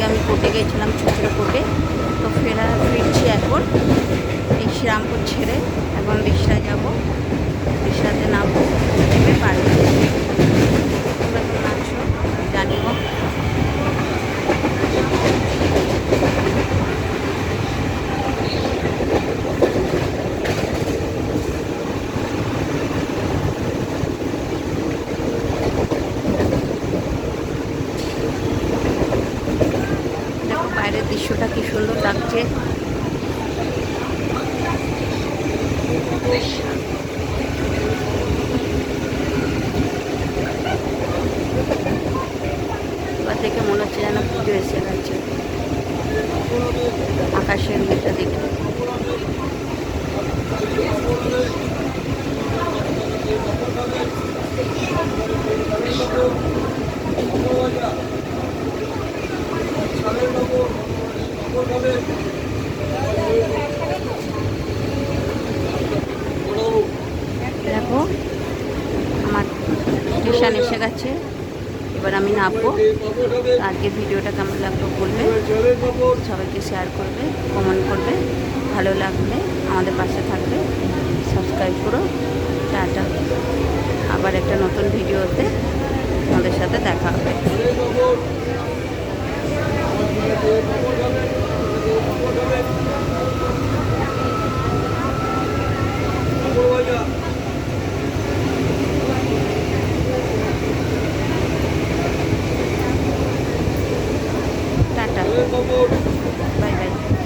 আমি কোর্টে গেছিলাম, চুচড়ো কোর্টে। তো ফিরছি এখন এই শ্রীরামপুর ছেড়ে। এখন রিক্সায় যাবো, রিক্সাতে নামবো, নেমে বাড়ি। তোমরা কেমন আছো জানিও। দেখো বাইরের দৃশ্যটা কি সুন্দর লাগছে। এবার দেখে মনে হচ্ছে যেন পুজো এসে গেছে, আকাশের মেয়েটা দেখে। দেখো আমার স্টেশন এসে গেছে, এবার আমি নামবো। আজকের ভিডিওটা কেমন লাগলো বলবে, সবাইকে শেয়ার করবে, কমেন্ট করবে, ভালো লাগলে আমাদের পাশে থাকবে, সাবস্ক্রাইব করো। টাটা, আবার একটা নতুন ভিডিওতে আমাদের সাথে দেখা হবে। টাটা।